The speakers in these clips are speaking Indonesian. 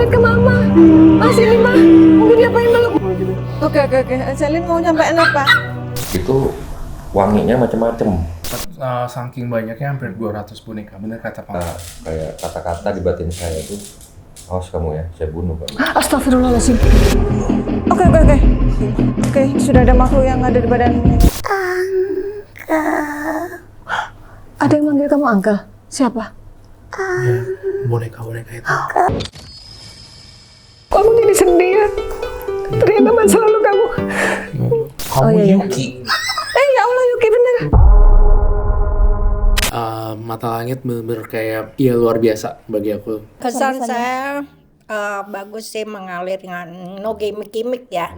lihat ke mama. Mas ini mah, mungkin dia pengen meluk. Oke. Selin mau nyampein apa? Itu wanginya macam-macam. Saking banyaknya hampir 200 boneka, bener kata Pak. Kayak kata-kata di batin saya itu, awas kamu ya, saya bunuh kamu. Astagfirullahaladzim. Oke, sudah ada makhluk yang ada di badanmu. Angka. Ada yang manggil kamu Angka? Siapa? Ya, boneka-boneka itu. Kamu jadi sedih ya? Ternyata masa lalu kamu. Kamu iya. Yuki. Ya Allah, Yuki bener. Mata langit bener-bener kayak ya luar biasa bagi aku. Kesan saya bagus sih, mengalir dengan no gimmick-gimmick ya.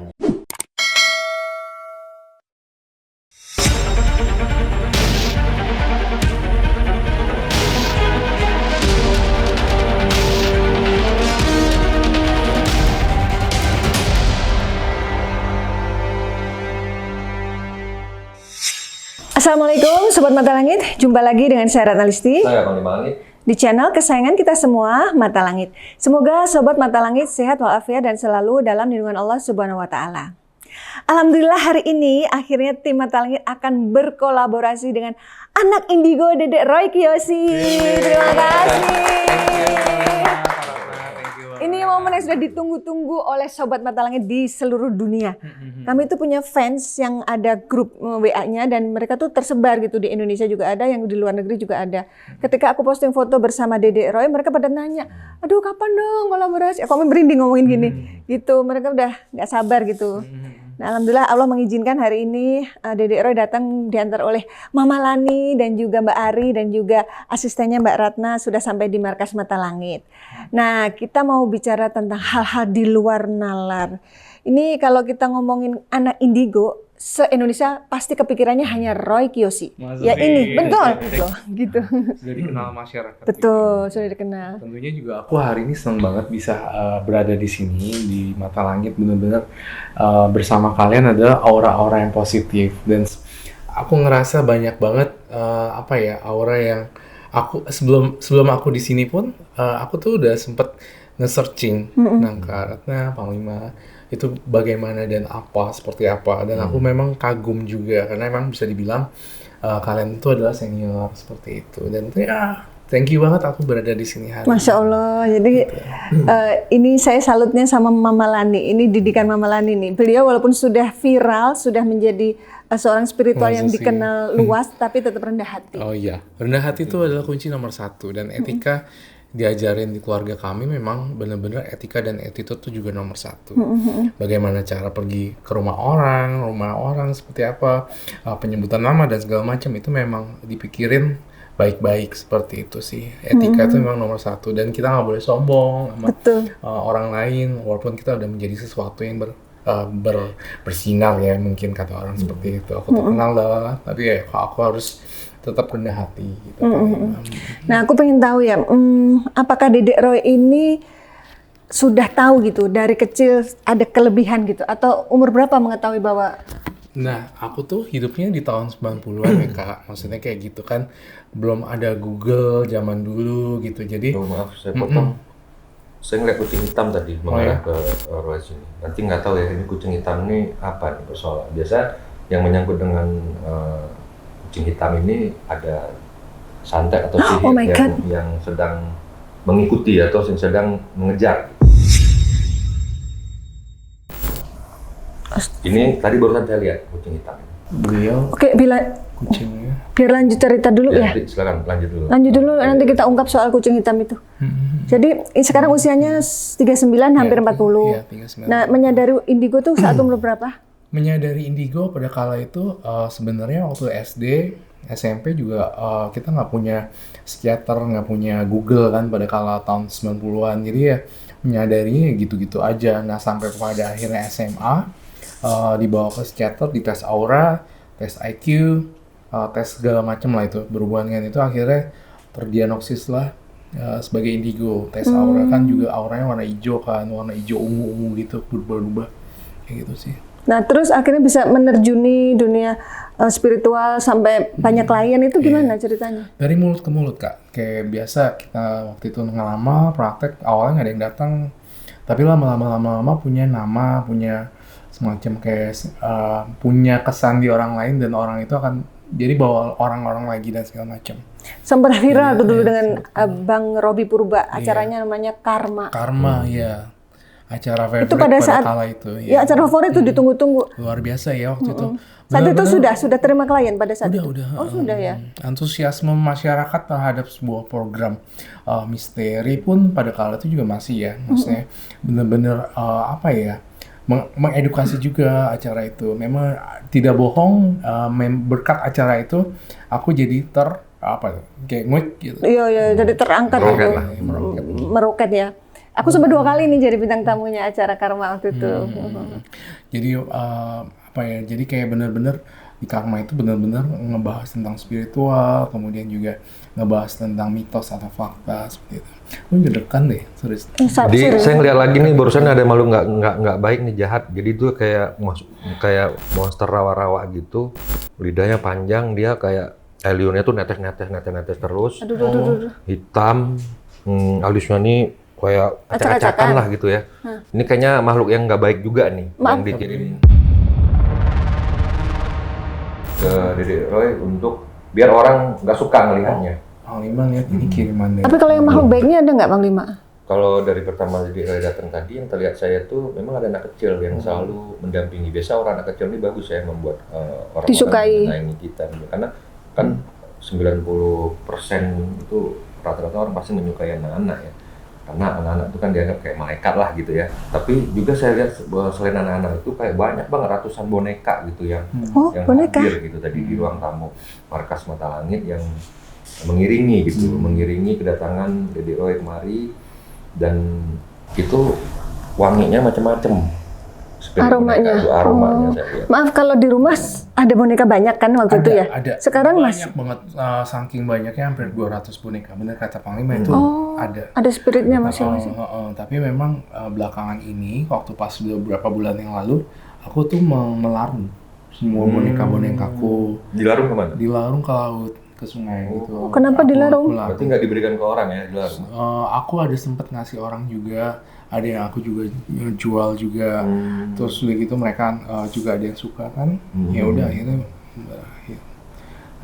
Assalamualaikum Sobat Mata Langit, jumpa lagi dengan saya Ratna Listi Saya Bang Limani. di channel kesayangan kita semua, Mata Langit. Semoga Sobat Mata Langit sehat walafiat dan selalu dalam lindungan Allah Subhanahu wa Ta'ala. Alhamdulillah hari ini akhirnya tim Mata Langit akan berkolaborasi dengan anak indigo Dedek Roy Kiyoshi. Terima kasih. Ini momen yang sudah ditunggu-tunggu oleh Sobat Mata Langit di seluruh dunia. Kami itu punya fans yang ada grup WA-nya dan mereka tuh tersebar gitu, di Indonesia juga ada, yang di luar negeri juga ada. Ketika aku posting foto bersama Dedek Roy, mereka pada nanya, aduh kapan dong kolaborasi? Aku merinding ngomongin gini, gitu. Mereka udah nggak sabar gitu. Nah, alhamdulillah Allah mengizinkan hari ini Dedek Roy datang diantar oleh Mama Lani dan juga Mbak Ari dan juga asistennya Mbak Ratna sudah sampai di markas Mata Langit. Nah, kita mau bicara tentang hal-hal di luar nalar. Ini kalau kita ngomongin anak indigo, se-Indonesia pasti kepikirannya hanya Roy Kiyoshi. Ya ini, betul. Gitu. Sudah dikenal masyarakat. Betul, sudah dikenal. Tentunya juga aku hari ini senang banget bisa berada di sini di Mata Langit, benar-benar bersama kalian adalah aura-aura yang positif, dan aku ngerasa banyak banget aura yang aku sebelum aku di sini pun aku tuh udah sempet nge-searching tentang Kak Ratna, Panglima itu bagaimana dan apa, seperti apa, dan aku memang kagum juga karena memang bisa dibilang kalian itu adalah senior seperti itu, dan ya thank you banget aku berada di sini hari Masya Allah, jadi ini saya salutnya sama Mama Lani, ini didikan Mama Lani nih. Beliau walaupun sudah viral, sudah menjadi seorang spiritual yang dikenal luas, tapi tetap rendah hati. Oh iya, rendah hati itu adalah kunci nomor satu, dan etika diajarin di keluarga kami memang benar-benar etika dan attitude itu juga nomor satu. Bagaimana cara pergi ke rumah orang seperti apa, penyebutan nama dan segala macam itu memang dipikirin baik-baik, seperti itu sih. Etika itu memang nomor satu, dan kita nggak boleh sombong sama orang lain walaupun kita udah menjadi sesuatu yang bersinar ya, mungkin kata orang seperti itu. Aku terkenal lah, tapi ya aku harus tetap rendah hati gitu. Nah, aku pengen tahu ya, apakah Dedek Roy ini sudah tahu gitu dari kecil ada kelebihan gitu, atau umur berapa mengetahui bahwa? Nah, aku tuh hidupnya di tahun 90-an ya Kak, maksudnya kayak gitu kan, belum ada Google zaman dulu gitu, jadi Maaf, saya potong. Saya ngeliat kucing hitam tadi mengarah ke Roy sini. Nanti nggak tahu ya ini kucing hitam ini apa nih persoalan. Biasa yang menyangkut dengan kucing hitam ini ada santet atau sihir yang sedang mengikuti atau yang sedang mengejar. Ini tadi barusan saya lihat kucing hitam. beliau Oke, kucingnya. biar lanjut cerita dulu ya. Silakan lanjut dulu. Lanjut dulu, nanti kita ungkap soal kucing hitam itu. Jadi sekarang usianya 39, hampir 40. Iya, 39. Nah, menyadari indigo tuh saat umur berapa? Menyadari indigo pada kala itu sebenarnya waktu SD, SMP juga kita nggak punya psikiater, nggak punya Google kan pada kala tahun 90-an. Jadi ya menyadarinya gitu-gitu aja. Nah, sampai pada akhirnya SMA dibawa ke psikiater, dites aura, tes IQ, tes segala macam lah itu berhubungan dengan itu, akhirnya terdiagnosis lah sebagai indigo. Tes aura kan juga auranya warna hijau kan, warna hijau ungu gitu, berubah-ubah kayak gitu sih. Nah, terus akhirnya bisa menerjuni dunia spiritual sampai banyak klien itu gimana ceritanya? Dari mulut ke mulut Kak, kayak biasa kita waktu itu ngelamar praktek, awalnya nggak ada yang datang, Tapi lama-lama punya nama, punya semacam kayak punya kesan di orang lain dan orang itu akan jadi bawa orang-orang lagi dan segala macam. Sempat viral tuh dulu Iya, dengan Bang Robi Purba, acaranya namanya Karma. Karma ya. Acara favorite Itu pada saat kala itu. ya acara favorit tuh ditunggu-tunggu. Luar biasa ya waktu itu. Saat itu Benar-benar sudah terima klien pada saat itu. udah. Oh sudah ya. Antusiasme masyarakat terhadap sebuah program misteri pun pada kala itu juga masih ya. Maksudnya benar-benar apa ya? Mengedukasi juga acara itu. Memang tidak bohong, berkat acara itu aku jadi kayak nguik gitu. Iya, jadi terangkat Meroket gitu. lah, Meroket ya. Aku sempat 2 kali nih jadi bintang tamunya acara Karma waktu itu. Jadi apa ya? Jadi kayak benar-benar di Karma itu benar-benar ngebahas tentang spiritual, kemudian juga ngebahas tentang mitos atau fakta seperti itu. Lu deg-degan deh, serius. Jadi saya ngeliat lagi nih barusan ada makhluk nggak baik nih, jahat. Jadi itu kayak monster rawa-rawa gitu, lidahnya panjang, dia kayak alien-nya tuh netes terus, Aduh. hitam, alisnya nih kayak acak-acakan Acak-acakan. lah gitu ya. Ini kayaknya makhluk yang nggak baik juga nih, yang dikirim ke Dede Roy untuk biar orang nggak suka ngelihatnya. Panglima lihat ini kiriman dari. Tapi kalau yang makhluk baiknya ada nggak Bang Lima? Kalau dari pertama Dede Roy datang tadi, yang terlihat saya tuh memang ada anak kecil yang selalu mendampingi. Biasa orang anak kecil ini bagus ya membuat orang-orang Disukai. menyayangi kita. Karena kan 90% itu rata-rata orang pasti menyukai anak-anak ya. Karena anak-anak itu kan dianggap kayak malaikat lah gitu ya. Tapi juga saya lihat selain anak-anak itu kayak banyak banget ratusan boneka gitu yang boneka. hadir gitu tadi di ruang tamu Markas Mata Langit yang mengiringi gitu, mengiringi kedatangan Dede Roy kemari, dan itu wanginya macam-macam. Aromanya. Aromanya saya lihat. Maaf kalau di rumah ada boneka banyak kan waktu itu ya? Ada. Sekarang banyak masih banget, saking banyaknya hampir 200 boneka. Bener kata Panglima itu ada. ada spiritnya masing-masing. Tapi memang belakangan ini, waktu pas beberapa bulan yang lalu, aku tuh melarung semua boneka-bonekaku. Dilarung kemana? Dilarung ke laut, ke sungai gitu. Kenapa Aku dilarung? Berarti nggak diberikan ke orang ya, dilarung? Aku ada sempet ngasih orang juga, ada yang aku juga jual juga. Terus udah gitu mereka juga ada yang suka kan. Ya udah akhirnya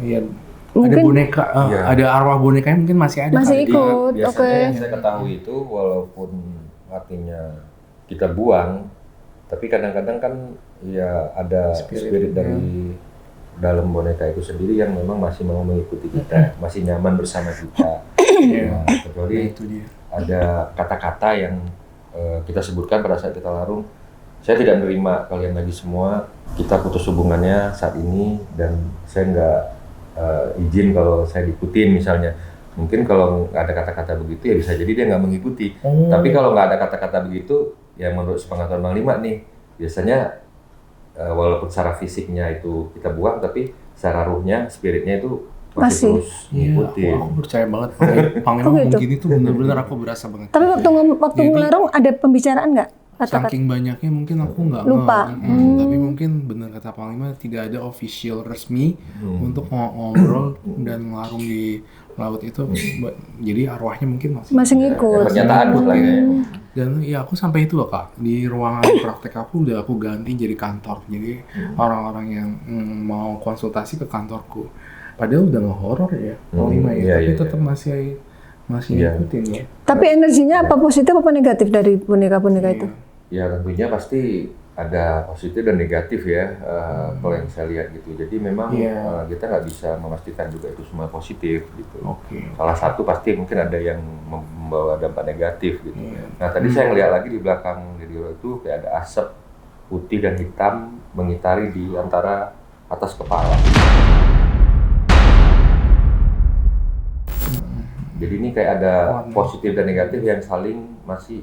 ya ada Mungkin- boneka, ada arwah bonekanya mungkin masih ada. Masih kali. ikut, Biasanya oke. yang saya ketahui itu walaupun artinya kita buang, tapi kadang-kadang kan ya ada spirit dari dalam boneka itu sendiri yang memang masih mau mengikuti kita, masih nyaman bersama kita. Iya. Kecuali Itu dia. ada kata-kata yang kita sebutkan pada saat kita larung. Saya tidak menerima kalian lagi semua, kita putus hubungannya saat ini, dan saya nggak izin kalau saya diikutin misalnya. Mungkin kalau nggak ada kata-kata begitu ya bisa jadi dia nggak mengikuti. Tapi kalau nggak ada kata-kata begitu, ya menurut sepengetahuan Bang Lima nih, biasanya walaupun secara fisiknya itu kita buang, tapi secara ruhnya, spiritnya itu Masih. masih terus Iya, ngikutin. aku percaya banget. Panglima Oh, gitu. ngomong gini tuh bener-bener aku berasa banget. Tapi waktu Jadi- ngelarung ada pembicaraan nggak? Kata-kata. Saking banyaknya mungkin aku nggak Lupa. Tapi mungkin benar kata Panglima tidak ada official resmi untuk ngobrol dan ngelarung di laut itu. Jadi arwahnya mungkin masih. Ngikut. Pernyataan lah ya. Dan ya aku sampai itu loh Kak, di ruangan praktek aku udah aku ganti jadi kantor. Jadi orang-orang yang mau konsultasi ke kantorku. Padahal udah nggak horor ya Panglima ya, tapi tetap masih ngikutin ya. Tapi energinya apa positif apa negatif dari boneka-boneka itu? Ya tentunya pasti ada positif dan negatif ya, kalau yang saya lihat gitu. Jadi memang kita nggak bisa memastikan juga itu semua positif gitu. Oke. Salah satu pasti mungkin ada yang membawa dampak negatif gitu. Nah tadi saya ngeliat lagi di belakang video itu kayak ada asap putih dan hitam mengitari di antara atas kepala. Jadi ini kayak ada positif dan negatif yang saling masih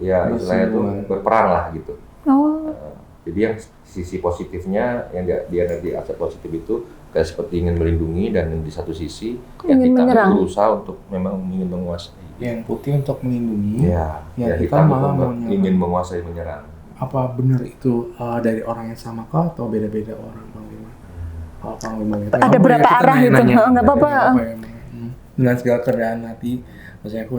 ya istilahnya tuh berperang lah gitu. Oh, Jadi yang sisi positifnya yang di energi aset positif itu kayak seperti ingin melindungi, dan di satu sisi yang Ingin hitam menyerang. itu berusaha untuk memang ingin menguasai. Yang putih untuk melindungi. Ya, Yang yang hitam hitam malah untuk mau nyerang. ingin menguasai, menyerang. Apa benar itu dari orang yang sama kah atau beda-beda orang Panglima? Kalau Panglima itu. ada berapa arah gitu? Nggak apa-apa. Ya, dengan segala kerendahan hati. Maksudnya aku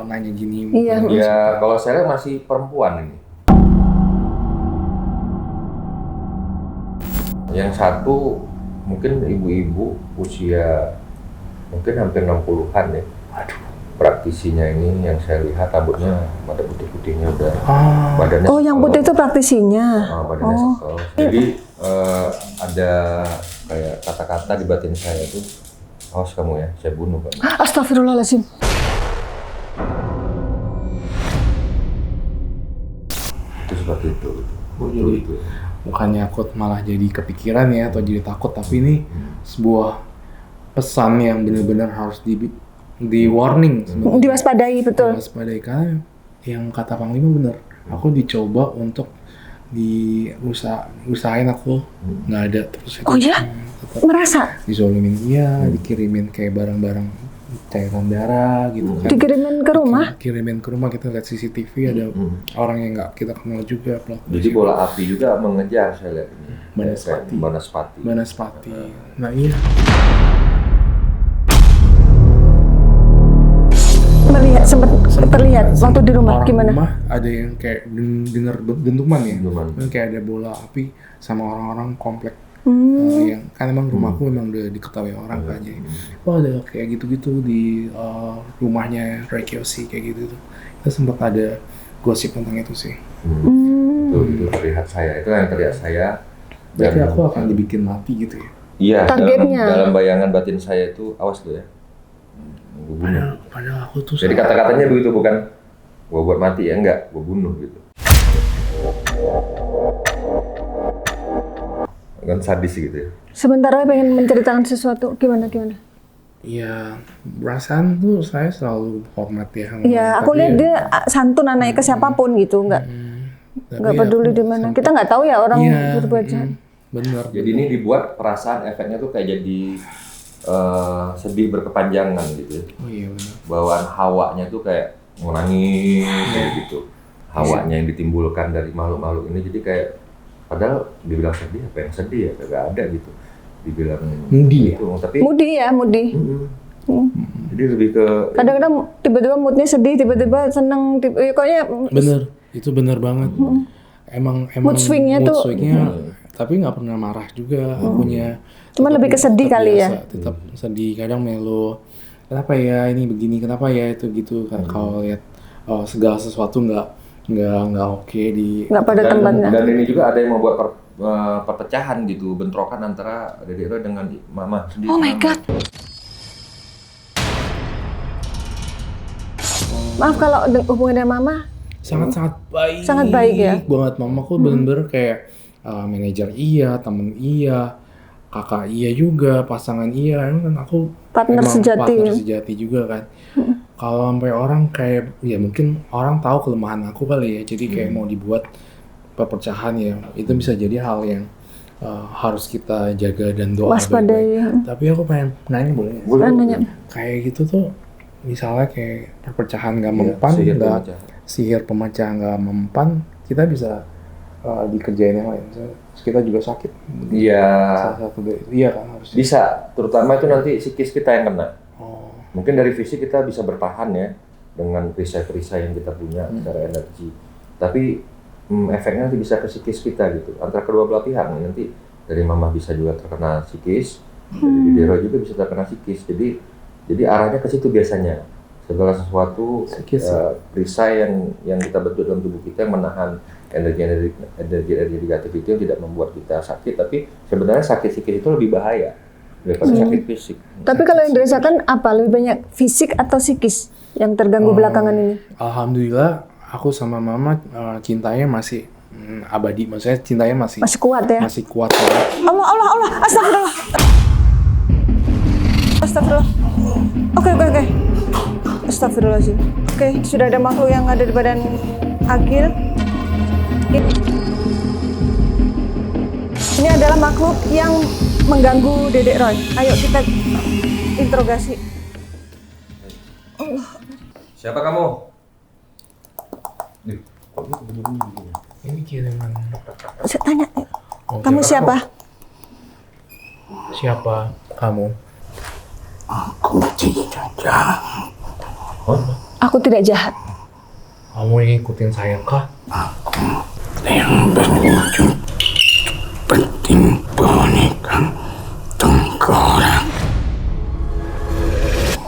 nanya gini. Iya. Ya kalau saya lihat masih perempuan ini. Yang satu mungkin ibu-ibu usia mungkin hampir 60-an ya. Aduh. Praktisinya ini yang saya lihat rambutnya ada putih-putihnya udah. Badannya Oh, yang putih itu praktisinya. badannya sekel. Jadi ada kayak kata-kata di batin saya itu, awas kamu ya, saya bunuh kamu. Astagfirullahaladzim. Itu seperti itu. Itu. Bukannya aku malah jadi kepikiran ya atau jadi takut, tapi ini sebuah pesan yang benar-benar harus di warning sebenarnya. Diwaspadai, betul. Diwaspadai, karena yang kata Panglima benar. Aku dicoba untuk usahain aku nggak ada terus. Oh ya? Tetap Merasa? dizolimin dikirimin kayak barang-barang cairan darah gitu kan. Dikirimin ke rumah? Kirimin ke rumah, kita lihat CCTV ada orang yang nggak kita kenal juga pelaku. Jadi bola api juga mengejar saya lihat ini. Banaspati. Banaspati. Nah iya. Sempat terlihat waktu di rumah, orang gimana? rumah ada yang kayak dengar dentuman ya. Dentuman. Kayak ada bola api sama orang-orang komplek. Hmm. Yang kan emang rumahku memang udah diketahui orang kan, jadi ada kayak gitu-gitu di rumahnya Reykyoshi kayak gitu. Kita sempat ada gosip tentang itu sih. Itu terlihat saya, itu yang terlihat saya. Berarti aku akan dibikin mati gitu ya? Iya, Targetnya. dalam bayangan batin saya itu, awas tuh ya, gue bunuh. Padahal aku tuh Jadi kata-katanya begitu, bukan gue buat mati ya, enggak, gue bunuh gitu. Kan sadis gitu ya. Sementara pengen menceritakan sesuatu, gimana? Iya, perasaan tuh saya selalu hormat ya. Iya, aku Tapi lihat ya, dia santun anaknya ke siapapun gitu, nggak tapi peduli aku di mana. sampai- Kita nggak tahu ya orang Iya, berbuat jahat. bener. Jadi ini dibuat perasaan efeknya tuh kayak jadi sedih berkepanjangan gitu ya. Oh iya benar. Bawaan hawanya tuh kayak mau nangis kayak gitu. Hawanya yang ditimbulkan dari makhluk-makhluk ini jadi kayak, padahal dibilang sedih, apa yang sedih ya, kagak ada gitu. Dibilang Moody gitu, tapi Moody ya, moody. jadi lebih ke Kadang-kadang tiba-tiba moodnya sedih, tiba-tiba seneng, kayaknya Bener, itu bener banget. Emang Mood swing-nya tuh- tapi nggak pernah marah juga akunya. Cuman lebih ke sedih Tetap kali ya. biasa, tetap sedih, kadang melo. Kenapa ya ini begini, kenapa ya itu gitu. Kalau lihat segala sesuatu nggak oke di nggak pada tempatnya. dan ini juga ada yang membuat perpecahan gitu, bentrokan antara Dedek Roy dengan Mama sendiri. Oh my god. Maaf kalau hubungan dengan mama. sangat baik. Sangat baik ya? Banget, mamaku bener-bener kayak manajer iya, temen iya, kakak iya juga, pasangan iya. Emang kan aku Partner emang sejati. partner sejati juga kan. Kalau sampai orang kayak, ya mungkin orang tahu kelemahan aku kali ya, jadi kayak mau dibuat perpecahan ya, itu bisa jadi hal yang harus kita jaga dan doa Waspadai. baik-baik. Tapi aku pengen nanya, boleh nggak? Boleh. Nanya. Kayak gitu tuh, misalnya kayak perpecahan nggak mempan, sihir nggak pemecah. sihir pemecah nggak mempan, kita bisa dikerjain yang lain. Terus kita juga sakit. Iya, Salah satu dari iya kan harus. bisa. Terutama itu nanti psikis kita yang kena. Oh, Mungkin dari fisik kita bisa bertahan ya dengan perisai-perisai yang kita punya secara energi. Tapi efeknya nanti bisa ke psikis kita gitu. Antara kedua belah pihak nanti dari Mama bisa juga terkena psikis, dari Dedek Roy juga bisa terkena psikis. Jadi arahnya ke situ biasanya. Segala sesuatu Psikis. perisai yang kita bentuk dalam tubuh kita yang menahan energi negatif itu yang tidak membuat kita sakit, tapi sebenarnya sakit psikis itu lebih bahaya daripada sakit fisik. Tapi kalau yang dirasakan apa? Lebih banyak fisik atau psikis yang terganggu belakangan ini? alhamdulillah aku sama Mama cintanya masih abadi. Maksudnya cintanya masih Masih kuat ya? masih kuat banget. Allah, astagfirullah. Astagfirullah. Oke. Astagfirullahaladzim. Oke, sudah ada makhluk yang ada di badan Agil. Ini adalah makhluk yang mengganggu Dedek Roy. Ayo kita interogasi. Siapa kamu? Ini kiriman. Saya tanya, Oh, kamu siapa? Siapa kamu? Aku tidak jahat. Aku tidak jahat. Kamu yang ngikutin saya kah? Yang berwujud penting boneka tengkorak.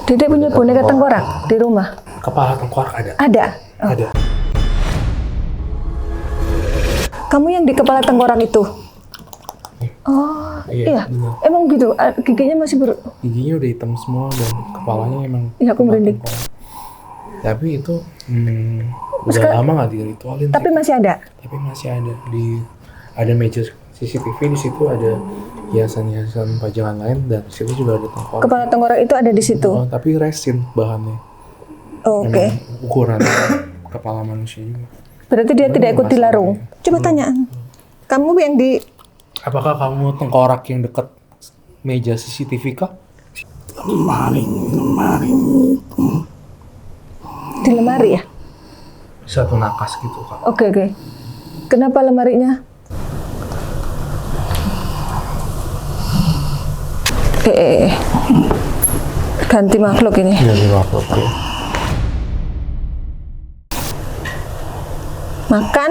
Dedek punya boneka tengkorak di rumah? Kepala tengkorak ada? Ada. Oh. Ada. Kamu yang di kepala tengkorak itu? Oh, iya. benar. Emang gitu? Giginya masih Giginya udah hitam semua dan kepalanya emang Iya, aku kepala merinding. tengkorak. Tapi itu udah Sekarang- lama nggak diritualin. Tapi sih. masih ada? Tapi masih ada ada meja CCTV di situ, ada hiasan-hiasan pajangan lain dan di situ juga ada tengkorak. Kepala tengkorak itu ada di situ? Oh, tapi resin bahannya. Oh, oke. Memang ukuran kepala manusia juga. Berarti dia tidak ikut dilarung? Coba tanya. Kamu yang di... Apakah kamu tengkorak yang dekat meja CCTV kah? Lemari Di lemari ya? Satu nakas gitu kak. Oke. Kenapa lemarinya? Ganti makhluk ini. Iya, di makhluk ya. Makan?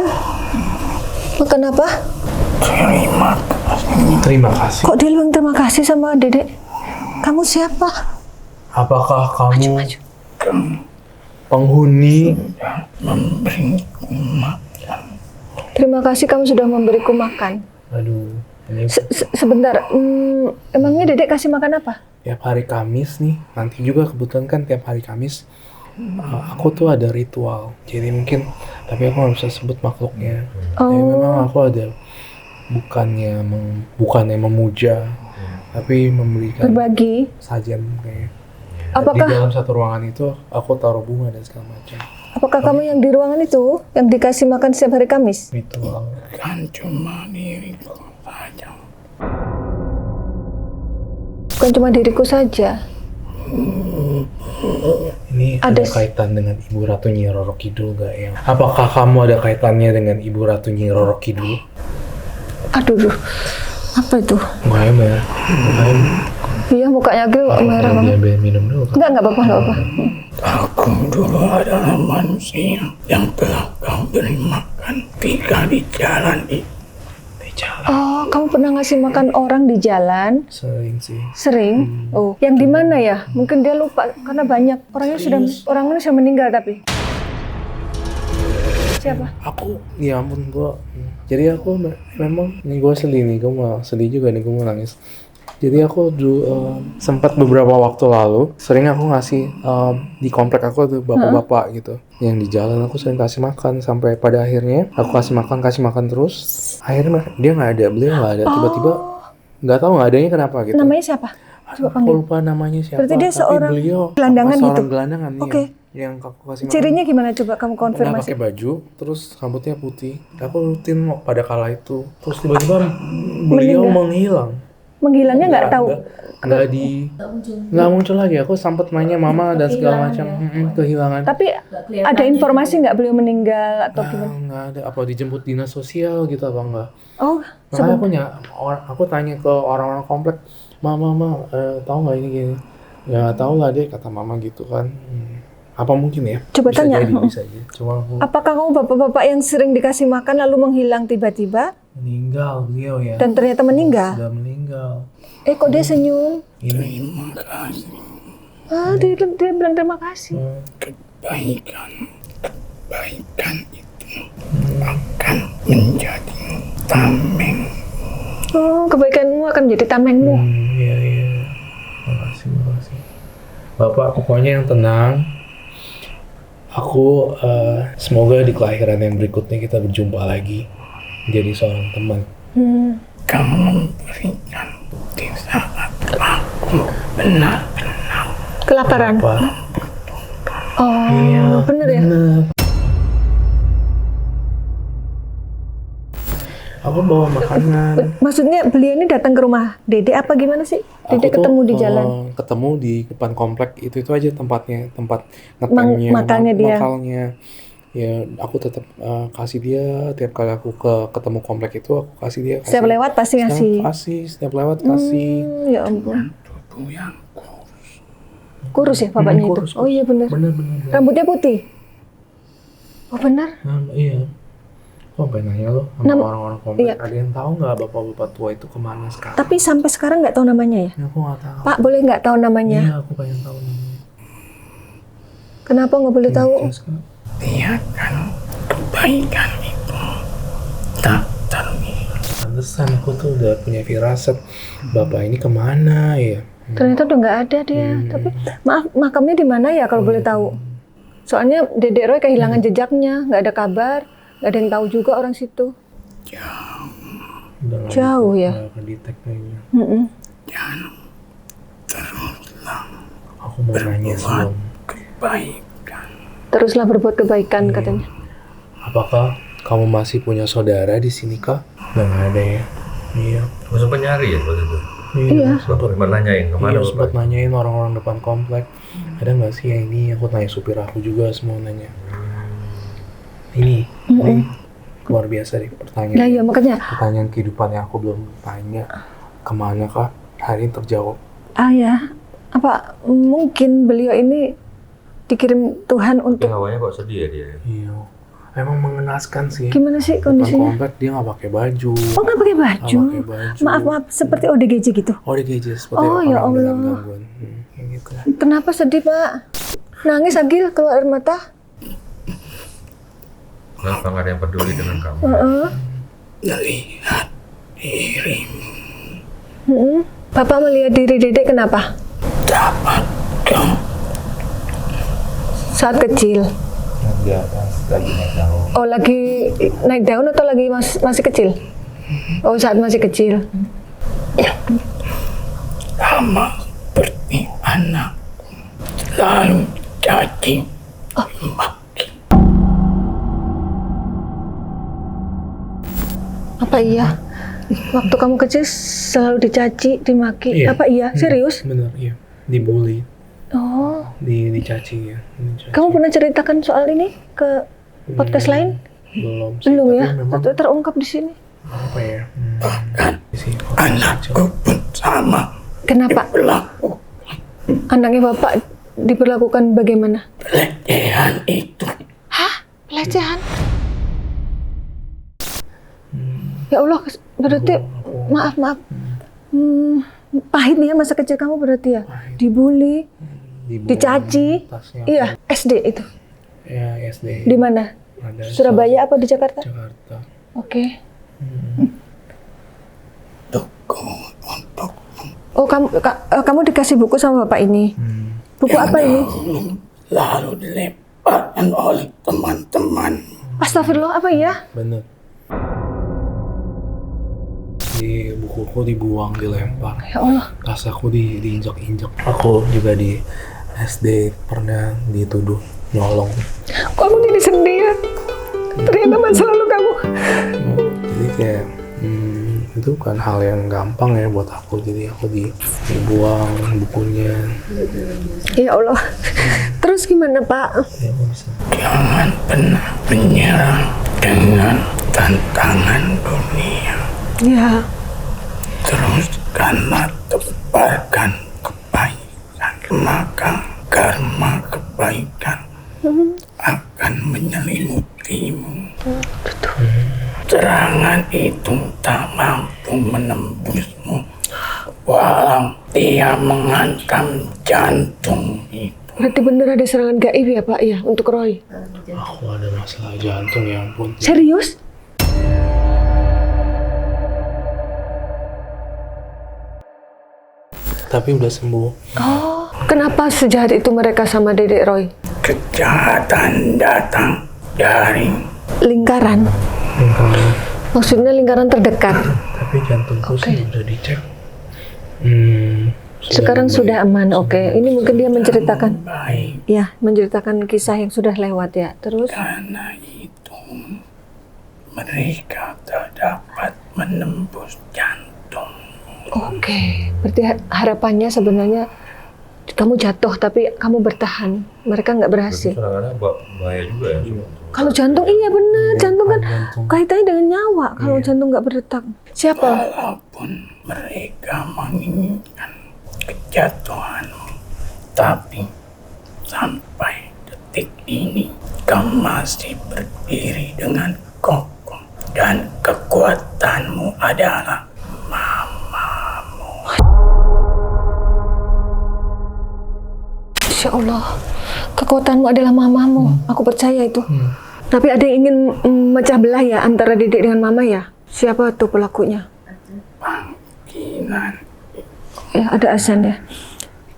Makan apa? Terima kasih. Kok dia bilang terima kasih sama dedek? Kamu siapa? Apakah kamu penghuni? Terima kasih kamu sudah memberiku makan. Aduh, ini Sebentar, emangnya dedek kasih makan apa? tiap hari Kamis nih. Nanti juga kebetulan kan tiap hari Kamis aku tuh ada ritual. Jadi mungkin, tapi aku nggak bisa sebut makhluknya. Tapi memang aku ada bukannya memuja, tapi memberikan Berbagi? sajian kayak. Apakah- Di dalam satu ruangan itu aku taruh bunga dan segala macam. Apakah kamu yang di ruangan itu, yang dikasih makan setiap hari Kamis? Ritual. kan cuma diriku saja. Bukan cuma diriku saja. Ini ada kaitan dengan Ibu Ratu Nyi Roro Kidul gak ya? Apakah kamu ada kaitannya dengan Ibu Ratu Nyi Roro Kidul? Aduh, apa itu? Mukanya merah. Iya, mukanya gue merah banget. Biar minum dulu kan? Enggak apa-apa. Aku dulu adalah manusia yang telah kau beri makan ketika di jalan itu. Oh, kamu pernah ngasih makan orang di jalan? Sering sih. Sering? Oh, yang di mana ya? Mungkin dia lupa karena banyak orangnya sudah meninggal tapi. Siapa? Aku, ya ampun jadi aku memang, nih gue sedih nih, gue mau sedih juga nih, gue mau nangis. Jadi aku sempat beberapa waktu lalu sering aku ngasih di komplek aku tuh bapak-bapak gitu yang di jalan, aku sering kasih makan sampai pada akhirnya aku kasih makan terus. Akhirnya dia nggak ada, beliau nggak ada, tiba-tiba nggak tahu nggak adanya kenapa gitu. Namanya siapa? Coba Aku panggil. lupa namanya siapa. Berarti dia tapi seorang beliau gelandangan seorang gitu? gelandangan nih Oke. yang aku kasih makan. Cirinya gimana coba kamu Nggak konfirmasi? pakai baju, terus rambutnya putih. Aku rutin pada kala itu. Terus tiba-tiba beliau menghilang. Menghilangnya nggak tahu. Nggak muncul lagi. Aku sempat nanya mama dan segala macam. Kehilangan. Tapi ada informasi nggak beliau meninggal atau gimana? Nggak ada. Apa dijemput dinas sosial gitu apa enggak? Oh, Makanya aku tanya ke orang-orang komplek, mama, tahu nggak ini gini? Ya nggak tahu lah deh, kata mama gitu kan. Apa mungkin ya? Coba Bisa tanya. jadi, bisa aja. Cuma aku apakah kamu bapak-bapak yang sering dikasih makan lalu menghilang tiba-tiba meninggal beliau ya. dan ternyata meninggal? Sudah meninggal. Kok dia senyum? Terima kasih. Dia bilang terima kasih. Kebaikan itu akan menjadi tameng. Oh, kebaikanmu akan menjadi tamengmu. Iya. Makasih. Bapak pokoknya yang tenang. Aku semoga di kelahiran yang berikutnya kita berjumpa lagi. Jadi seorang teman. Kamu memberikan di saat aku benar-benar Kelaparan. Apa? Oh, bener ya? Bener. Aku bawa makanan. Maksudnya beliau ini datang ke rumah Dede apa gimana sih? Dede Aku tuh, ketemu di jalan. Ketemu di depan komplek itu aja tempatnya, tempat ngetemnya, makannya dia. makalnya. Ya, aku tetap kasih dia tiap kali aku ketemu komplek itu, aku kasih dia. Setiap lewat pasti ngasih. Setiap lewat kasih. Ya ampun. tubuh yang kurus Kurus ya bapaknya itu? Kurus. Oh iya benar. Bener. Rambutnya putih? Oh benar? Iya. Kok pengen nanya lo sama orang-orang komplek, iya. ada yang tahu nggak bapak-bapak tua itu kemana sekarang? Tapi sampai sekarang nggak tahu namanya ya? Ya, aku nggak tahu. Pak boleh nggak tahu namanya? Iya, aku pengen tahu namanya. Kenapa nggak boleh tahu? Terus kan, Biarkan kebaikan itu tak terlihat. pantesan aku tuh udah punya firasat, bapak ini kemana ya? Ternyata udah nggak ada dia. Tapi maaf, makamnya di mana ya kalau boleh tahu? Soalnya Dedek Roy kehilangan jejaknya, nggak ada kabar, nggak ada yang tahu juga orang situ. Udah nggak Jauh ya? nggak kedetek kayaknya. Teruslah Aku mau nanya sebelum, kebaikan. Teruslah berbuat kebaikan katanya. apakah kamu masih punya saudara di sini kak? Udah nggak ada ya? Iya. Gue sempat nyari ya waktu itu. Iya. Sempat nanyain kemana Iya, sempat bapak. nanyain orang-orang depan komplek, ada nggak sih yang ini? Aku tanya supir aku juga, semua nanya. Ini luar biasa nih pertanyaan. Nah iya makanya. Pertanyaan kehidupan yang aku belum tanya, kemana kak? Hari ini terjawab. Ya, apa mungkin beliau ini dikirim Tuhan Tapi untuk hawanya kok sedih ya dia. Iya, emang mengenaskan sih. gimana sih Depan kondisinya? komplek dia nggak pakai baju. Oh nggak pakai baju. Nggak pakai baju. Maaf seperti ODGJ gitu. Oh dia gaji seperti Oh, ya orang dengan Allah. gangguan. Kayak gitu. Kenapa sedih Pak? Nangis Agil keluar air mata? Kenapa nggak ada yang peduli dengan kamu? Melihat dirimu Bapak melihat diri Dedek kenapa? dapat kau Saat kecil. Di atas lagi naik daun. Oh lagi naik daun atau lagi masih kecil? Oh saat masih kecil. sama seperti anak lalu caci maki. Apa iya? Waktu kamu kecil selalu dicaci, dimaki. Iya. Apa iya? Serius? Bener, iya. Dibully, Oh, dicaci ya. Dicaci. kamu pernah ceritakan soal ini ke podcast lain? Belum sih, Belum tapi ya? memang Terungkap di sini. apa ya? Sih, Anakku pun sama Kenapa? berlaku Anaknya Bapak diperlakukan bagaimana? pelecehan itu. Hah? Pelecehan? Ya Allah, berarti maaf. Pahit nih ya masa kecil kamu berarti ya? Dibully, dibully, dicaci. tasnya Iya, SD itu. ya SD. Di mana? Ada Surabaya apa di Jakarta? Jakarta. Oke. Tuku untuk Oh, kamu dikasih buku sama Bapak ini. Buku apa ini? lalu dilemparkan oleh teman-teman. Astagfirullah, apa ya? Bener. Di bukuku dibuang, dilempar. Ya Allah. Tas aku diinjak-injak. Aku juga di SD pernah dituduh nyolong. Kok aku jadi sedih ya? Ternyata masa lalu kamu. Jadi kayak itu bukan hal yang gampang ya buat aku. Jadi aku dibuang bukunya. Ya Allah. Terus gimana Pak? Ya aku bisa. Jangan pernah menyerah dengan tantangan dunia. Ya. Teruskanlah tebarkan kebaikan, maka karma kebaikan akan menyelimutimu. Serangan itu tak mampu menembusmu, walau dia menghantam jantung itu. Berarti bener ada serangan gaib ya Pak ya untuk Roy? Aku ada masalah jantung ya ampun. Serius? Tapi udah sembuh. Oh, kenapa sejahat itu mereka sama Dedek Roy? Kejahatan datang dari Lingkaran? Maksudnya lingkaran terdekat? Tapi jantungku sih udah dicek. Sekarang sudah aman, oke. Ini mungkin dia menceritakan, baik. ya, menceritakan kisah yang sudah lewat ya. Terus? Karena itu mereka tak dapat menembus jantung. Oke, berarti harapannya sebenarnya kamu jatuh tapi kamu bertahan. Mereka nggak berhasil. Serangannya bahaya juga ya. Kalau jantung iya benar, jantung kan jantung. kaitannya dengan nyawa. Kalau jantung nggak berdetak, siapa? Walaupun mereka menginginkan kejatuhanmu, Tapi sampai detik ini kau masih berdiri dengan kokoh dan kekuatanmu adalah mamamu. Insya Allah, kekuatanmu adalah mamamu. Aku percaya itu. Tapi ada yang ingin memecah belah ya antara Dedek dengan mama ya? Siapa tuh pelakunya? Panggilan. Ya, ada azan ya.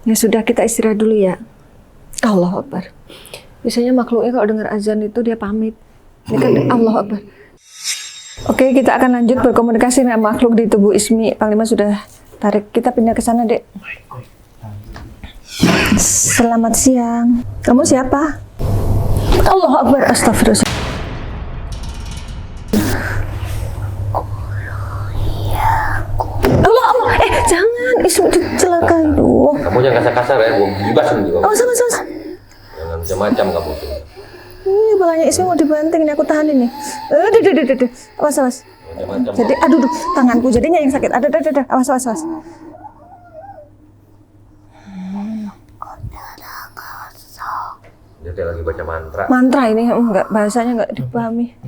Ya sudah, kita istirahat dulu ya. Allahu Akbar. Biasanya makhluknya kalau dengar azan itu dia pamit. Ini kan Allahu Akbar. Oke, kita akan lanjut berkomunikasi dengan makhluk di tubuh Ismi. Panglima sudah tarik. Kita pindah ke sana, Dek. Selamat siang. Kamu siapa? Allahu Akbar. Astagfirullah. Allah. Jangan. Ismi dicelakai. Duh. Kamu jangan kasar-kasar ya, gua bebas juga. Oh, sama. Jangan macam-macam kamu tuh. Ih, balanya Ismi mau dibanting nih, aku tahan ini. Awas. Macam-macam. Jadi, aduh, tanganku jadinya yang sakit. Ada. Awas. Dia kayak lagi baca mantra. Mantra ini, enggak, bahasanya enggak dipahami.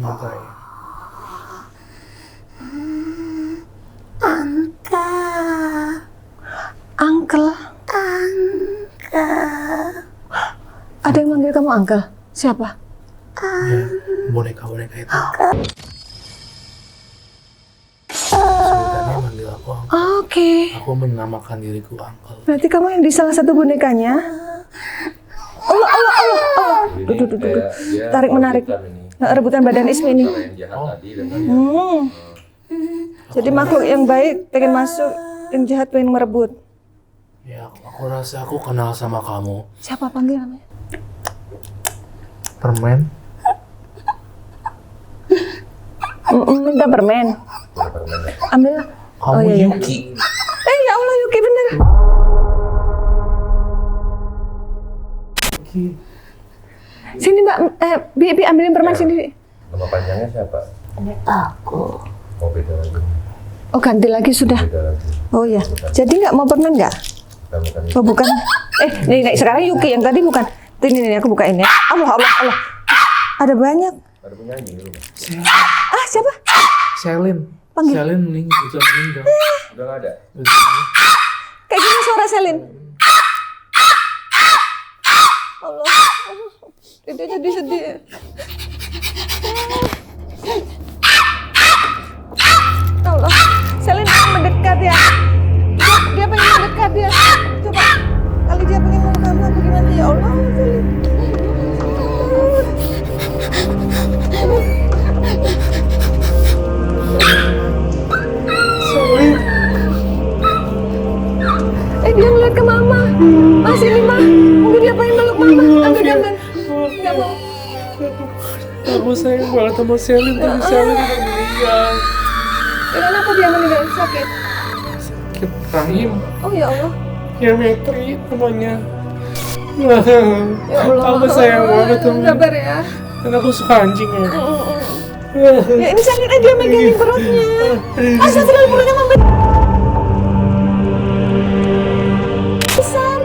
Uncle. Ada yang manggil kamu Uncle? Siapa? Ya, boneka-boneka itu. Sultannya manggil aku Uncle. Oke. Aku menamakan diriku Uncle. Berarti kamu yang di salah satu bonekanya? Allah. Ini Duh. kayak dia Tarik menarik. Rebutan badan Ismi ini. Cara yang jahat tadi dan yang Jadi makhluk yang baik pengen masuk, yang jahat pengen merebut. Ya, aku rasa aku kenal sama kamu. Siapa panggil namanya? Permen. Minta permen. Ambil. Kamu iya. Yuki. Ya Allah, Yuki bener. Sini Mbak, Bi ambilin permen sini. nama panjangnya siapa? Aku. Oh, beda lagi. Oh, ganti lagi sudah. Beda lagi. Oh ya. Jadi nggak mau permen nggak? Kamu kan Oh bukan. Nih, sekarang Yuki, yang tadi bukan. Ini aku bukain ya. Allah. Ada banyak. ada penyanyi dulu. Ah, siapa? Selin. Panggil. Selin meninggal. Udah nggak ada. Kayak gini suara Selin. Allah. Dia jadi sedih. Allah. Selin mendekat ya. Dia pengen mendekat ya. Coba. Kali dia pengen mau kamu apa gimana ya Allah. Selin. Dia ngeliat ke mama. Mas ini mah. Mungkin dia pengen meluk mama. Ambil gambar. Nggak mau. Aku sayang banget sama Selin, tapi Selin udah meninggal. Kenapa dia meninggal? Sakit? Sakit rahim. Oh ya Allah. Geometri namanya. Ya Allah. Aku sayang banget sama dia. Sabar ya. Dan aku suka anjing ya. Ya ini sakit aja megangin perutnya. Astagfirullah, perutnya membesar. Besar.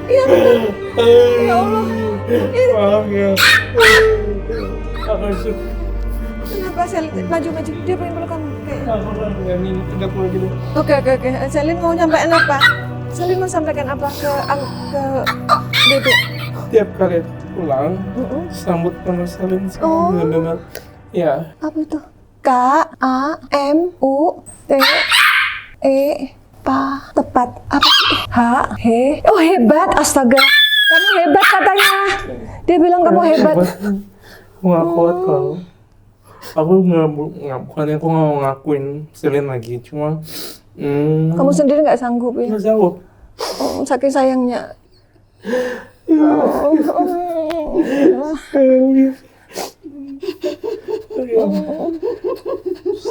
Iya benar. Ya Allah. Maaf ya. Aku suka. Kenapa Selin? Maju. Dia pengen peluk kamu. Kayaknya. Aku nggak ini tidak mau gitu. Oke. Selin mau nyampein apa? Selin mau sampaikan apa ke Dede? Tiap kali aku pulang, sambut nama Selin. Oh. Benar-benar. Ya. Apa itu? KAMUTE pa tepat apa sih? Oh hebat, astaga. Kamu hebat katanya. Dia bilang kamu hebat. Aku nggak kuat kalau aku bukannya aku nggak mau ngakuin Selin lagi, cuma Kamu sendiri nggak sanggup ya? nggak sanggup. Saking sayangnya.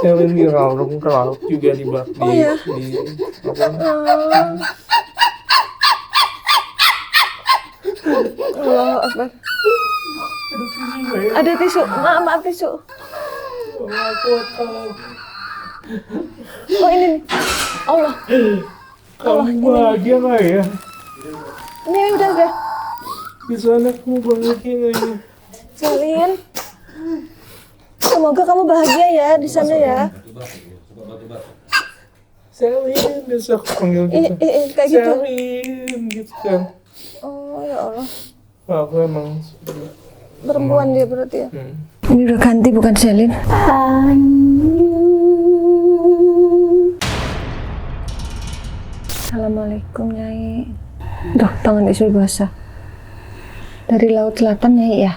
Selin diralung juga di bak Oh, iya? di apa? Allah Akbar. Ada tisu, maaf tisu. Oh ini nih. Allah. Kamu bahagia nggak ya? Ini udah. Bisa anakmu bahagia ya. Selin, semoga kamu bahagia ya di sana ya. Selin, bisa aku panggil gitu. Kayak gitu. Selin, gitu kan. Oh ya Allah, Aku emang perempuan dia berarti ya. Ini udah ganti bukan Selin. Assalamualaikum Nyai. Duh, tangan istri basah. Dari Laut Selatan Nyai ya?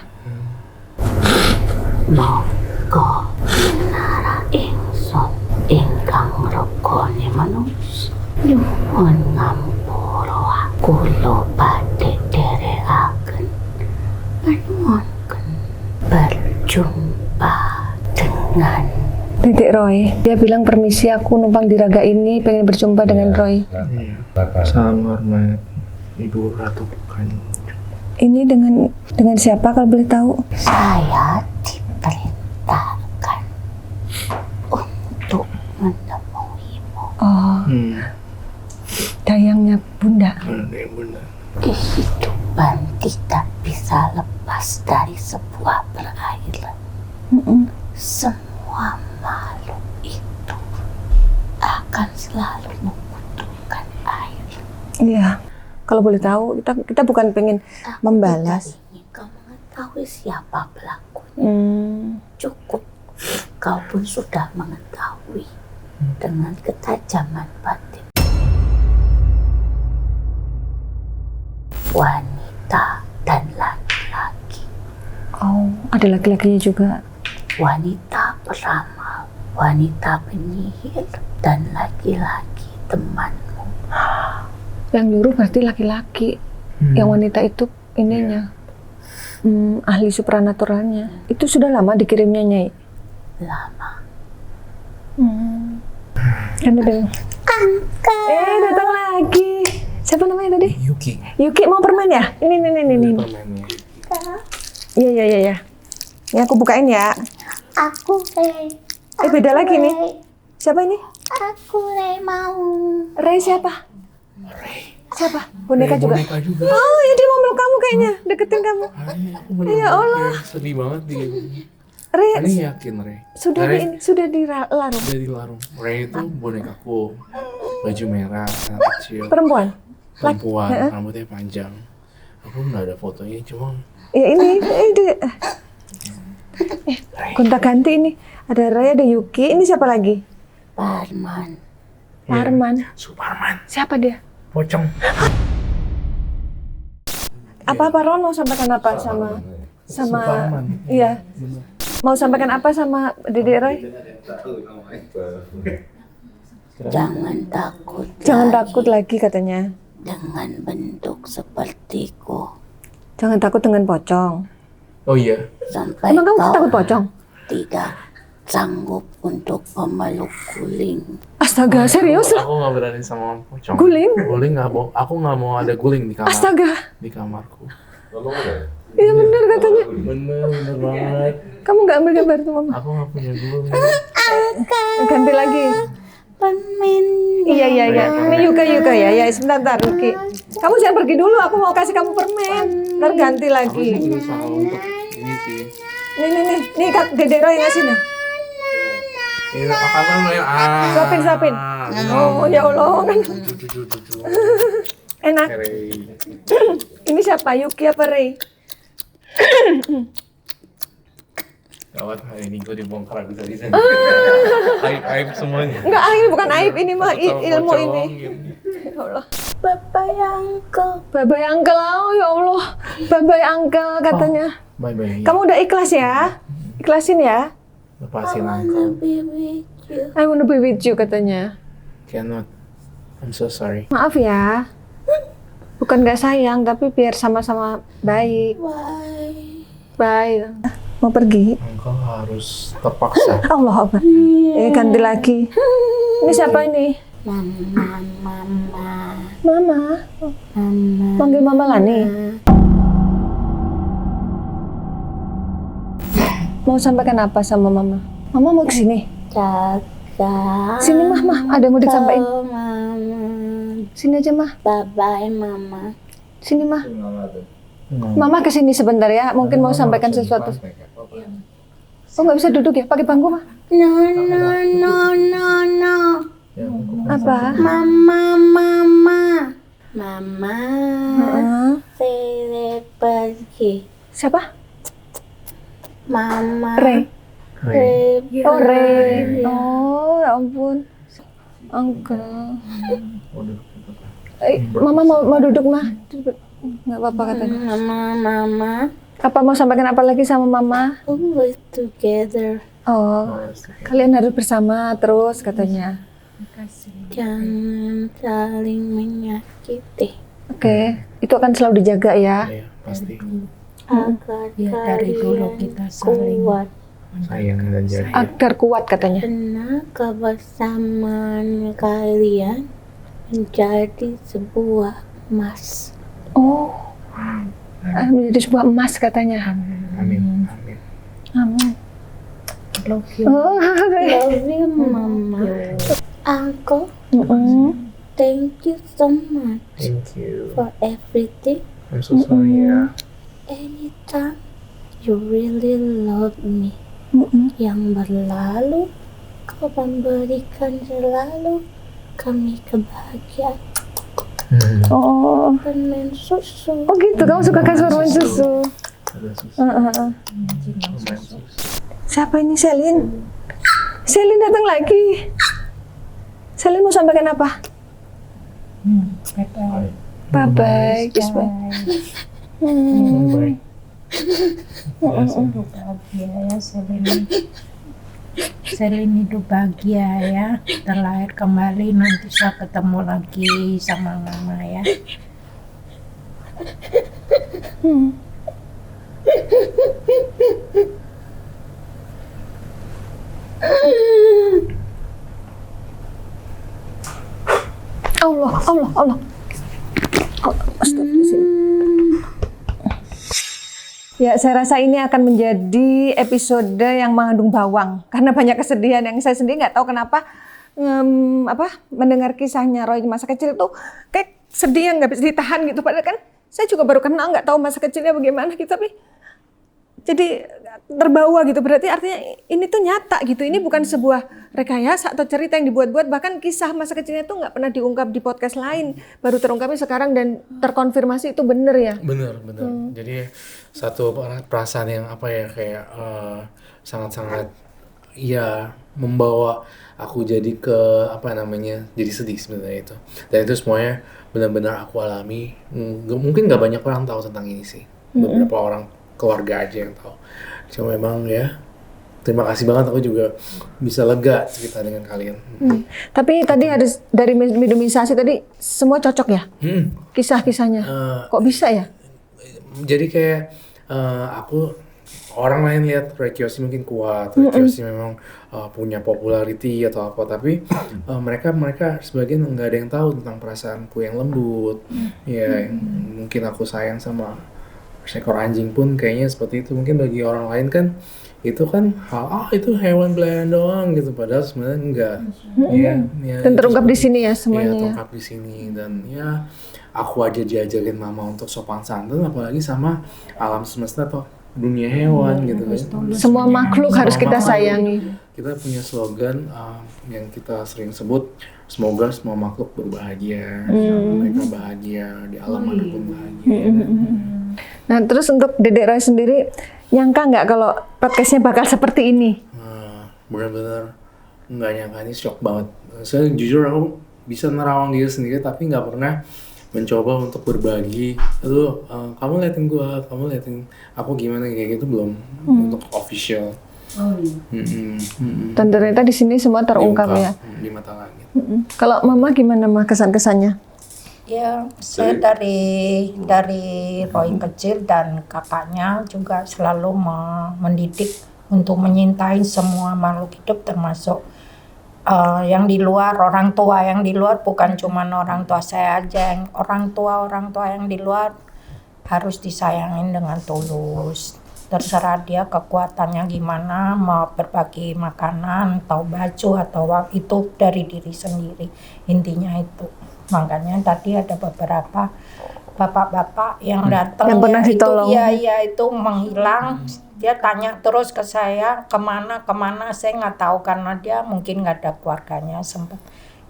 Monggo menara ingsun ingkang regane manungsa nyuwun ngampura kula badhe dherekaken nyuwunken berjumpa dengan Dedek Roy, dia bilang permisi aku numpang di raga ini pengen berjumpa dengan Roy. salam hormat Ibu Ratu bukan. Ini dengan siapa kalau boleh tahu? saya diperintahkan untuk menemuimu. Oh, dayangnya Bunda. Bunda. Kehidupan tidak bisa lepas dari sebuah perairan. Semua makhluk itu akan selalu membutuhkan air. Iya, kalau boleh tahu kita bukan pengen membalas. Tidak ingin kau mengetahui siapa pelakunya. Cukup kau pun sudah mengetahui dengan ketajaman batin. Wanita dan laki-laki. Oh, ada laki-lakinya juga. Wanita peramal, wanita penyihir, dan laki-laki temanmu. Yang nyuruh berarti laki-laki. Yang wanita itu ininya. Ahli supranaturalnya. Itu sudah lama dikirimnya Nyai? Lama. Kan udah. Datang lagi. Siapa namanya tadi? Yuki. Yuki mau permen ya? Ini. Permennya. Iya. Ini aku bukain ya. Aku Rey. Beda lagi nih. Siapa ini? Aku Rey mau. Ray siapa? Siapa? Boneka juga? Boneka juga. Oh ya, dia mau meluk kamu kayaknya. Deketin kamu. Aku bener-bener Ya Allah. sedih banget dia. Ray Ani yakin Rey. sudah dilarung. Udah dilarung. Rey itu bonekaku. Baju merah, anak kecil. Perempuan? Perempuan, rambutnya panjang. Aku nggak ada fotonya, cuma Ya ini. Gonta-ganti ini. Ada Ray, ada Yuki. Ini siapa lagi? Parman. Parman. Superman. Siapa dia? Pocong. Apa Ron mau sampaikan apa sama Superman. iya. Mau sampaikan apa sama Dedek Roy? Jangan takut. Jangan takut lagi katanya. Dengan bentuk sepertiku. Jangan takut dengan pocong. Oh iya. Sampai Emang kamu kau takut pocong? tidak sanggup untuk memeluk guling. Astaga, serius? Aku nggak berani sama pocong. Guling? Guling nggak mau. Aku nggak mau ada guling di kamar. Astaga. Di kamarku. Iya bener katanya. Bener banget. Kamu nggak ambil gambar tuh Mama? Aku nggak punya guling. Ganti lagi. Permen. Iya. Ini Yuka ya. Ya sebentar Yuki. Kamu jangan pergi dulu. Aku mau kasih kamu permen. Ntar ganti Aku lagi. sih berusaha untuk ini sih. Nih Kak Dedek Roy ngasih nah. Ini akan main. Suapin. Oh ya Allah kan. Enak. Ini siapa? Yuki apa Ray? Gawat, hari ini gue dibongkar habis dari sana. Aib semuanya. Enggak, ini bukan aib, ini mah ilmu Pocong, ini. gitu. Ya Allah. Bapak Uncle. Babai Uncle, oh ya Allah. Babai Uncle katanya. Bye-bye. Kamu udah ikhlas ya? Ikhlasin ya? Lepasin aku. Be with you. I wanna be with you katanya. Cannot. I'm so sorry. Maaf ya. Bukan nggak sayang, tapi biar sama-sama baik. Bye. Bye. Mau pergi? Engkau harus terpaksa. Allah Akbar. Ganti lagi. Ini siapa ini? Mama. Mama. Manggil Mama Lani. Mau sampaikan apa sama Mama? Mama mau kesini? Jaga. Sini Mah. Ada yang mau disampaikan. Mama. Sini aja Mah. Bye-bye Mama. Sini mah. Mama kesini sebentar ya, mungkin mau sampaikan sesuatu. Oh nggak bisa duduk ya, pakai bangku mah. No, no, no, no, no. Apa? Mama. Heeh. Saya pergi. Siapa? Mama. Ray. Oh Ray. Iya. Oh ya ampun. Uncle. Mama mau duduk mah. Nggak apa-apa katanya. Mama. Apa mau sampaikan apa lagi sama mama? Always together. Oh, kalian harus bersama terus katanya. Jangan saling menyakiti. Oke, itu akan selalu dijaga ya. Iya, pasti. Agar dari dulu kalian kita saling kuat. Sayang dan jaga. Agar kuat katanya. Karena kebersamaan kalian menjadi sebuah emas. Oh, menjadi sebuah emas katanya. Amin. Amin. Love you. Oh, Love you, Mama. Uncle, thank you so much Thank you. for everything. I'm so sorry ya. Anytime you really love me. Yang berlalu, kau memberikan selalu kami kebahagiaan. oh, Permen susu. oh gitu. Kamu suka kasur main susu? Ada susu. Main susu. Siapa ini Selin? Selin datang lagi. Selin mau sampaikan apa? Bye-bye. Bye bye. Kiss bye. Bye. Hidup bahagia ya Selin. Selin hidup bahagia ya. Terlahir kembali, nanti saya ketemu lagi sama mama ya. Allah. Astagfirullahaladzim. Ya, saya rasa ini akan menjadi episode yang mengandung bawang karena banyak kesedihan yang saya sendiri nggak tahu kenapa mendengar kisahnya Roy di masa kecil itu kayak sedih yang nggak bisa ditahan gitu. Padahal kan saya juga baru kenal, nggak tahu masa kecilnya bagaimana gitu, tapi jadi terbawa gitu. Berarti artinya ini tuh nyata gitu. Ini bukan sebuah rekayasa atau cerita yang dibuat-buat. Bahkan kisah masa kecilnya tuh nggak pernah diungkap di podcast lain. Baru terungkapnya sekarang dan terkonfirmasi itu bener ya. Bener. Jadi satu perasaan yang kayak sangat-sangat membawa aku jadi ke jadi sedih sebenarnya itu. Dan itu semuanya benar-benar aku alami. Mungkin nggak banyak orang tahu tentang ini sih. Beberapa orang keluarga aja yang tahu. Cuma memang terima kasih banget, aku juga bisa lega cerita dengan kalian. Tapi tadi ada dari minimalisasi tadi semua cocok ya? Kisah-kisahnya. Kok bisa ya? Jadi kayak orang lain lihat Roy Kiyoshi mungkin kuat, Roy Kiyoshi memang punya popularity atau apa, tapi mereka sebagian nggak ada yang tahu tentang perasaanku yang lembut, yang mungkin aku sayang sama seekor anjing pun kayaknya seperti itu. Mungkin bagi orang lain kan itu kan itu hewan peliharaan doang gitu, padahal sebenarnya enggak. Dan terungkap di sini ya semuanya. Iya, terungkap di sini. Dan aku aja diajarin mama untuk sopan santun, apalagi sama alam semesta atau dunia hewan gitu kan. Semua makhluk harus kita sayangi. Kita punya slogan yang kita sering sebut, semoga semua makhluk berbahagia, mereka bahagia di alam manapun bahagia. Nah terus untuk Dedek Roy sendiri, nyangka nggak kalau podcastnya bakal seperti ini? Benar-benar nggak nyangka, ini shock banget. Saya jujur aku bisa nerawang diri sendiri tapi nggak pernah mencoba untuk berbagi. Aduh, kamu liatin gua, kamu liatin aku gimana, kayak gitu belum untuk official. Dan ternyata di sini semua terungkap ya. Di mata langit. Kalau Mama gimana mah kesan-kesannya? Ya, saya dari Roy kecil dan kakaknya juga selalu mendidik untuk menyintai semua makhluk hidup, termasuk yang di luar, orang tua yang di luar, bukan cuma orang tua saya aja, yang orang tua yang di luar harus disayangin dengan tulus. Terserah dia kekuatannya gimana, mau berbagi makanan atau baju atau itu dari diri sendiri, intinya itu. Makanya tadi ada beberapa bapak-bapak yang datang Yang pernah ditolong. itu menghilang. Dia tanya terus ke saya kemana, saya nggak tahu karena dia mungkin nggak ada keluarganya. Sempat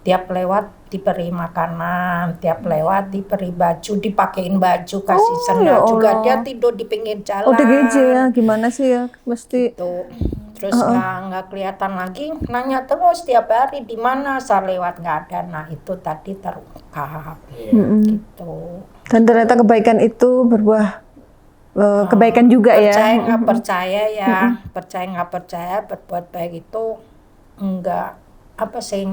tiap lewat diberi makanan, tiap lewat diberi baju, dipakein baju, kasih Oh, sendal ya juga. Allah. Dia tidur di pinggir jalan. Oh, DGJ ya, gimana sih ya? Mesti Tuh. Terus nggak kelihatan lagi, nanya terus tiap hari di mana saya lewat nggak ada. Nah itu tadi terungkap gitu. dan ternyata kebaikan itu berbuah kebaikan juga Percaya ya. nggak percaya ya, percaya nggak percaya berbuat baik itu enggak apa sih,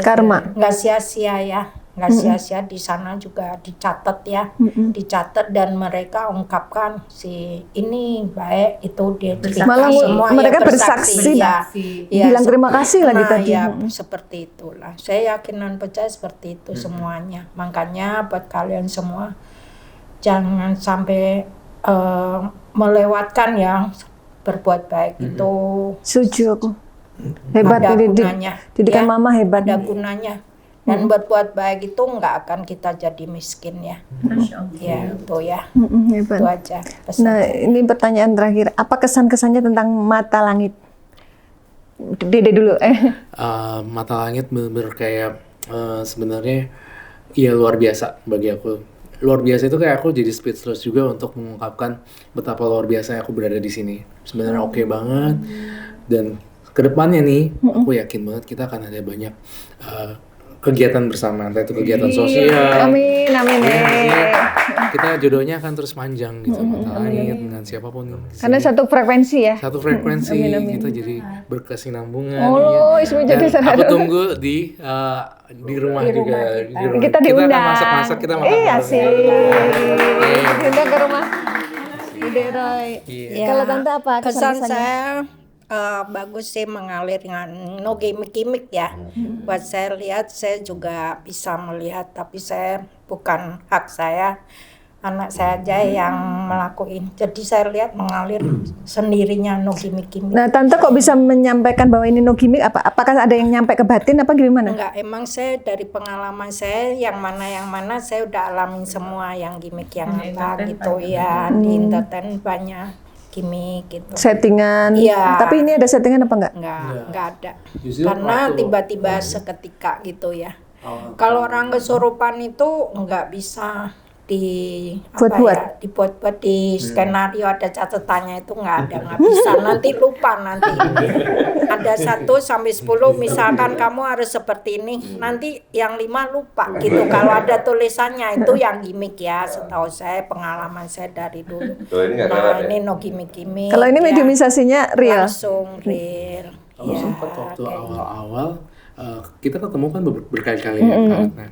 Karma. nggak sia-sia ya, nggak sia-sia. Di sana juga dicatat ya, dicatat dan mereka ungkapkan si ini baik, itu dia cerita Malah semua mereka ya, bersaksi, ya. Ya, bilang terima kasih lagi nah, tadi. ya, seperti itulah. Saya yakin dan percaya seperti itu semuanya. Makanya buat kalian semua jangan sampai melewatkan ya, berbuat baik itu Setuju aku. Hebat ada ini gunanya. didikan ya, mama hebat. ada gunanya. Dan berbuat baik itu nggak akan kita jadi miskin ya. Ya itu ya. Hebat. Itu aja pesan. Nah, ini pertanyaan terakhir. Apa kesan-kesannya tentang mata langit? Dede dulu. Mata langit bener-bener kayak sebenarnya ya luar biasa bagi aku. Luar biasa itu kayak aku jadi speechless juga untuk mengungkapkan betapa luar biasa aku berada di sini. Sebenarnya oke banget, dan kedepannya nih aku yakin banget kita akan ada banyak kegiatan bersama, entah itu kegiatan sosial. Amin, amin. Kita jodohnya akan terus panjang gitu, mata langit dengan siapapun. di Karena sini. satu frekuensi ya. Satu frekuensi, kita jadi berkesinambungan. Oh, ya. Ismi Dan jadi aku tunggu di rumah juga. Di rumah. Kita akan diundang. masak-masak, kita makan Iya bareng. sih. Iya. Diundang ke rumah Dede Roy. Iya. Kalau tante apa Kesan kesan-kesannya? saya bagus sih, mengalir dengan no gimmick-gimmick ya. Buat saya lihat, saya juga bisa melihat, tapi saya bukan hak saya, anak saya aja yang melakukan. Jadi saya lihat mengalir sendirinya, no gimmick-gimmick. Nah, tante kok bisa menyampaikan bahwa ini no gimmick? Apakah ada yang nyampe ke batin apa gimana? Enggak, emang saya dari pengalaman saya yang mana saya udah alamin semua, yang gimmick yang apa gitu ya. Di entertain banyak gimmick gitu. Settingan. Iya. Tapi ini ada settingan apa enggak? Enggak ada. Justru Karena waktu- tiba-tiba seketika gitu ya. Kalau orang kesurupan itu enggak bisa Buat-buat. dibuat-buat di skenario, ada catatannya itu nggak bisa, nanti lupa nanti. Ada 1 sampai 10 misalkan kamu harus seperti ini, nanti yang 5 lupa gitu. Kalau ada tulisannya itu yang gimmick ya, setahu saya, pengalaman saya dari dulu. Kalau ini nggak Nah lewat ya? ini no gimmick-gimmick. Kalau ini ya. mediumisasinya real. Langsung real. Kalau Ya, sempat waktu kayak awal-awal kita ketemu kan berkali-kali ya, Kak. Nah,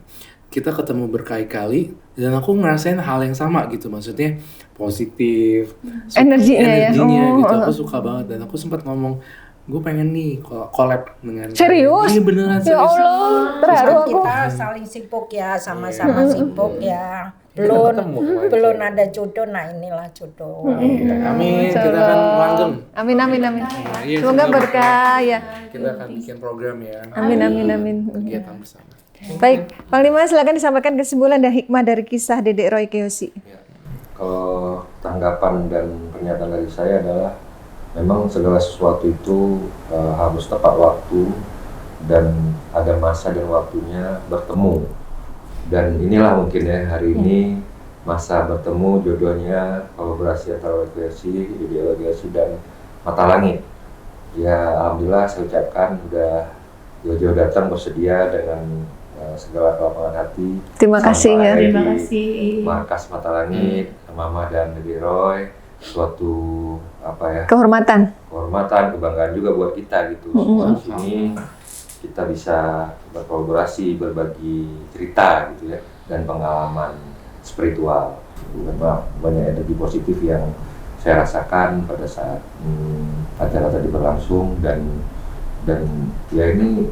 kita ketemu berkali-kali dan aku ngerasain hal yang sama gitu, maksudnya positif, Energinya ya. gitu. Oh, Aku suka banget dan aku sempat ngomong, gue pengen nih collab dengan Serius? Iya beneran Ya serius. Allah, terharu aku. kita saling sibuk ya, sama-sama sibuk ya. Belum ada jodoh, nah inilah jodoh. Amin, kita akan langgeng. Amin, amin, amin. Iya, Semoga berkah ya. Kita akan bikin program ya, Amin, amin, amin. kegiatan bersama. Baik, Panglima silakan disampaikan kesimpulan dan hikmah dari kisah Dedek Roy Kiyoshi. Kalau tanggapan dan pernyataan dari saya adalah memang segala sesuatu itu harus tepat waktu dan ada masa dan waktunya bertemu. Dan inilah mungkin ya hari ini masa bertemu jodohnya kolaborasi antara Roy Kiyoshi, Dede Roy Kiyoshi dan Mata Langit. Ya alhamdulillah saya ucapkan udah jauh-jauh datang bersedia dengan segala kelapangan hati. Terima kasih ya. Sampai Terima di kasih. Markas Mata Langit, Mama dan Dede Roy, suatu apa ya, Kehormatan. kehormatan, kebanggaan juga buat kita gitu. Semua di sini kita bisa berkolaborasi, berbagi cerita gitu ya, dan pengalaman spiritual. Memang banyak energi positif yang saya rasakan pada saat acara tadi berlangsung, dan ya ini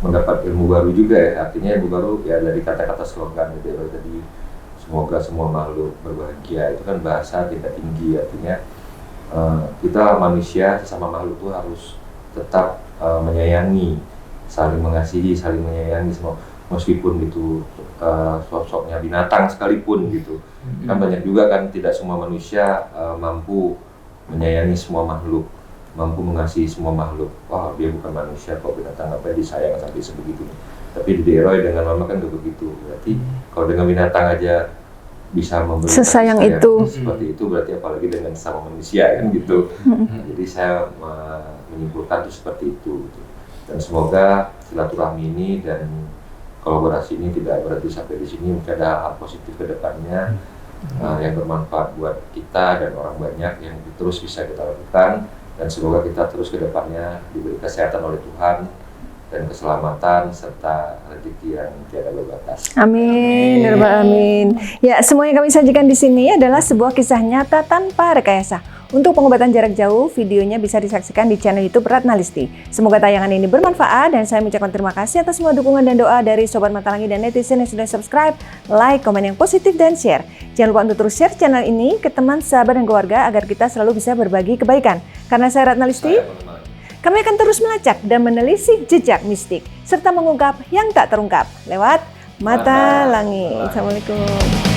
mendapat ilmu baru juga ya. Artinya ilmu baru ya dari kata-kata slogan Dede Roy tadi, semoga semua makhluk berbahagia, itu kan bahasa tingkat tinggi. Artinya kita manusia sesama makhluk itu harus tetap menyayangi, saling mengasihi, saling menyayangi semua. meskipun gitu sosoknya binatang sekalipun gitu. Kan banyak juga kan tidak semua manusia mampu menyayangi semua makhluk, mampu mengasihi semua makhluk. Wah, dia bukan manusia kok, binatang apa ya disayang sampai sebegitunya. Tapi di Roy dengan Mama kan gak begitu. Berarti kalau dengan binatang aja bisa memberi Sesayang kasih sayang itu. seperti itu, berarti apalagi dengan sama manusia kan gitu. Jadi saya menyimpulkan itu seperti itu gitu. Dan semoga silaturahmi ini dan kolaborasi ini tidak berarti sampai di sini, mungkin ada hal positif ke depannya yang bermanfaat buat kita dan orang banyak yang terus bisa kita lakukan, dan semoga kita terus ke depannya diberi kesehatan oleh Tuhan dan keselamatan serta rezeki yang tiada berbatas. Amin, ya Rabbal Alamin. Ya, semua yang kami sajikan di sini adalah sebuah kisah nyata tanpa rekayasa. Untuk pengobatan jarak jauh, videonya bisa disaksikan di channel YouTube Ratna Listi. Semoga tayangan ini bermanfaat dan saya mengucapkan terima kasih atas semua dukungan dan doa dari Sobat Mata Langit dan netizen yang sudah subscribe, like, komen yang positif, dan share. Jangan lupa untuk terus share channel ini ke teman, sahabat, dan keluarga agar kita selalu bisa berbagi kebaikan. Karena saya Ratna Listi, kami akan terus melacak dan menelisik jejak mistik serta mengungkap yang tak terungkap lewat Mata Langit. Assalamualaikum.